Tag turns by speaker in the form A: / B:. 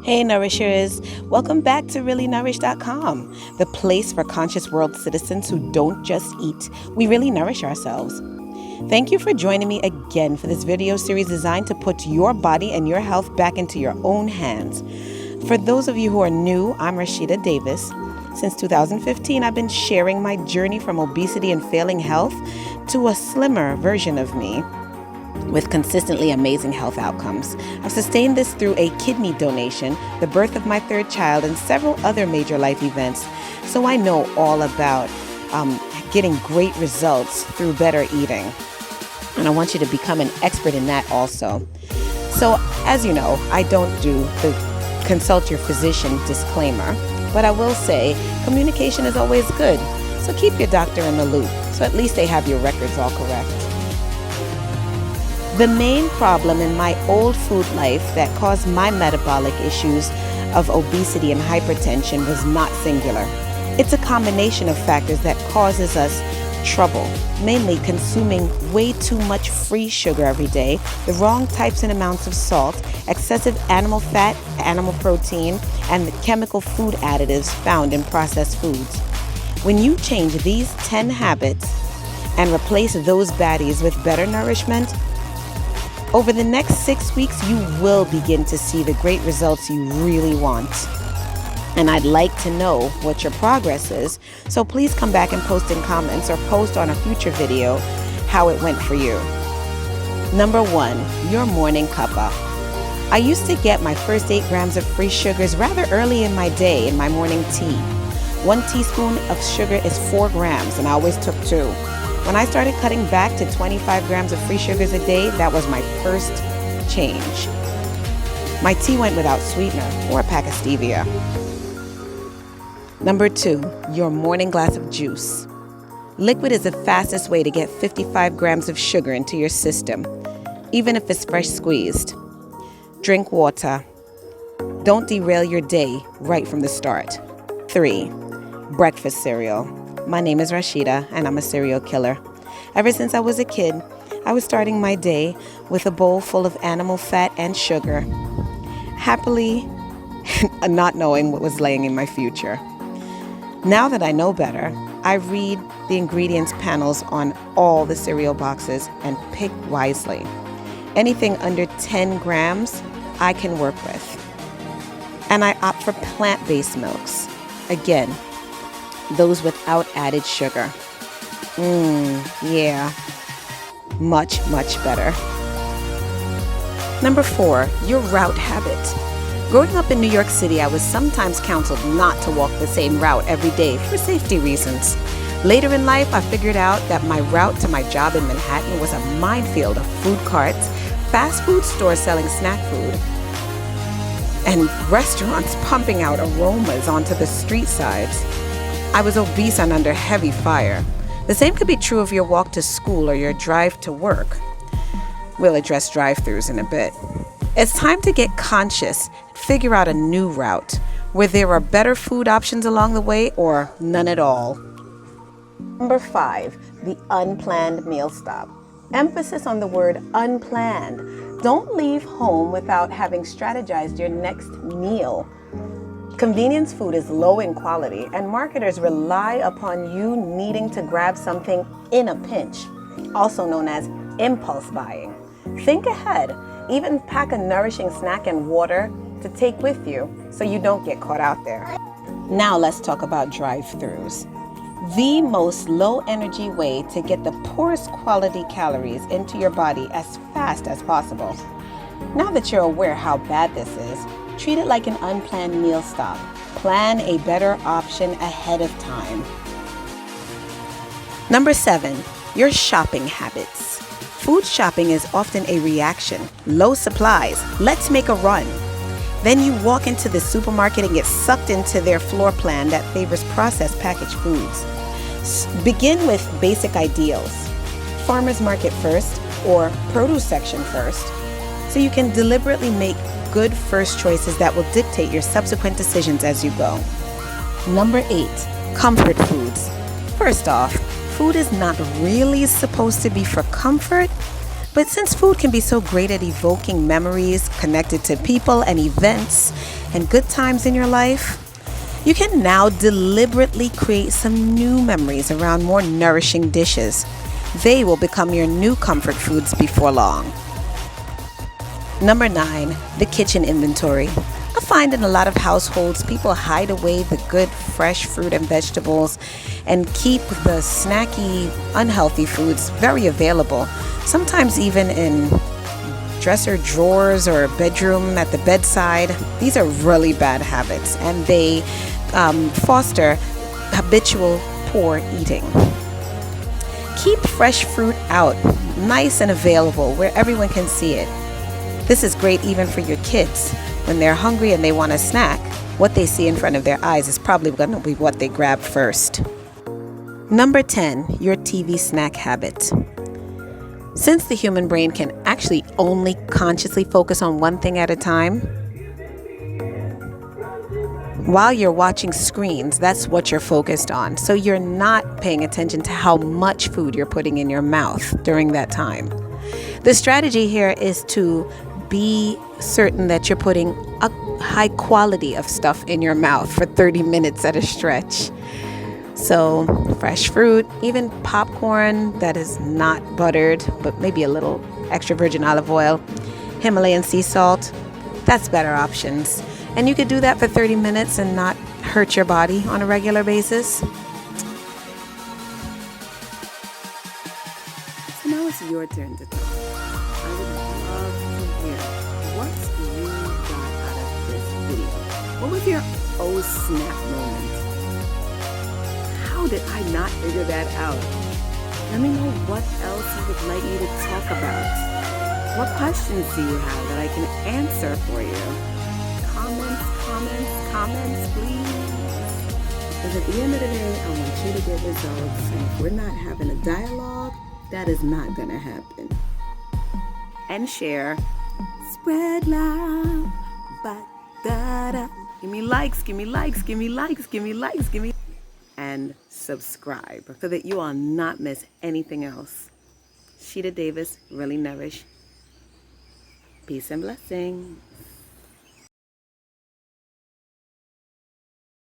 A: Hey Nourishers, welcome back to ReallyNourished.com, the place for conscious world citizens who don't just eat, we really nourish ourselves. Thank you for joining me again for this video series designed to put your body and your health back into your own hands. For those of you who are new, I'm Rashida Davis. Since 2015, I've been sharing my journey from obesity and failing health to a slimmer version of me, with consistently amazing health outcomes. I've sustained this through a kidney donation, the birth of my third child, and several other major life events. So I know all about getting great results through better eating. And I want you to become an expert in that also. So as you know, I don't do the consult your physician disclaimer, but I will say communication is always good. So keep your doctor in the loop, so at least they have your records all correct. The main problem in my old food life that caused my metabolic issues of obesity and hypertension was not singular. It's a combination of factors that causes us trouble, mainly consuming way too much free sugar every day, the wrong types and amounts of salt, excessive animal fat, animal protein, and the chemical food additives found in processed foods. When you change these 10 habits and replace those baddies with better nourishment, over the next 6 weeks, you will begin to see the great results you really want. And I'd like to know what your progress is, so please come back and post in comments or post on a future video how it went for you. Number 1, your morning cuppa. I used to get my first 8 grams of free sugars rather early in my day in my morning tea. 1 teaspoon of sugar is 4 grams, and I always took 2. When I started cutting back to 25 grams of free sugars a day, that was my first change. My tea went without sweetener or a pack of stevia. Number 2, your morning glass of juice. Liquid is the fastest way to get 55 grams of sugar into your system, even if it's fresh squeezed. Drink water. Don't derail your day right from the start. 3, breakfast cereal. My name is Rashida, and I'm a serial killer. Ever since I was a kid, I was starting my day with a bowl full of animal fat and sugar, happily not knowing what was laying in my future. Now that I know better, I read the ingredients panels on all the cereal boxes and pick wisely. Anything under 10 grams, I can work with. And I opt for plant-based milks. Again, those without added sugar. Yeah. Much, much better. Number 4, your route habit. Growing up in New York City, I was sometimes counseled not to walk the same route every day for safety reasons. Later in life, I figured out that my route to my job in Manhattan was a minefield of food carts, fast food stores selling snack food, and restaurants pumping out aromas onto the street sides. I was obese and under heavy fire. The same could be true of your walk to school or your drive to work. We'll address drive-thrus in a bit. It's time to get conscious and figure out a new route where there are better food options along the way or none at all. Number 5, the unplanned meal stop. Emphasis on the word unplanned. Don't leave home without having strategized your next meal. Convenience food is low in quality, and marketers rely upon you needing to grab something in a pinch, also known as impulse buying. Think ahead. Even pack a nourishing snack and water to take with you so you don't get caught out there. Now let's talk about drive-thrus. The most low-energy way to get the poorest quality calories into your body as fast as possible. Now that you're aware how bad this is, treat it like an unplanned meal stop. Plan a better option ahead of time. Number 7, your shopping habits. Food shopping is often a reaction. Low supplies. Let's make a run. Then you walk into the supermarket and get sucked into their floor plan that favors processed packaged foods. Begin with basic ideals. Farmers market first or produce section first, so you can deliberately make good first choices that will dictate your subsequent decisions as you go. Number 8, comfort foods. First off, food is not really supposed to be for comfort, But since food can be so great at evoking memories connected to people and events and good times in your life, you can now deliberately create some new memories around more nourishing dishes. They will become your new comfort foods before long. Number 9, the kitchen inventory. I find in a lot of households, people hide away the good, fresh fruit and vegetables and keep the snacky, unhealthy foods very available, sometimes even in dresser drawers or bedroom at the bedside. These are really bad habits, and they foster habitual poor eating. Keep fresh fruit out, nice and available where everyone can see it. This is great even for your kids. When they're hungry and they want a snack, what they see in front of their eyes is probably going to be what they grab first. Number 10, your TV snack habit. Since the human brain can actually only consciously focus on one thing at a time, while you're watching screens, that's what you're focused on. So you're not paying attention to how much food you're putting in your mouth during that time. The strategy here is to be certain that you're putting a high quality of stuff in your mouth for 30 minutes at a stretch. So fresh fruit, even popcorn that is not buttered, but maybe a little extra virgin olive oil, Himalayan sea salt, that's better options. And you could do that for 30 minutes and not hurt your body on a regular basis. So now it's your turn to talk. I would love to hear what you got out of this video. What was your oh snap moment? How did I not figure that out? Let me know what else you would like me to talk about. What questions do you have that I can answer for you? Comments, please. Because at the end of the day, I want you to get results. And if we're not having a dialogue, that is not going to happen. And share. Spread love. Ba-da-da. Give me likes, give me likes, give me likes, give me likes, give me... And subscribe so that you will not miss anything else. Sheeta Davis, really nourish. Peace and blessings.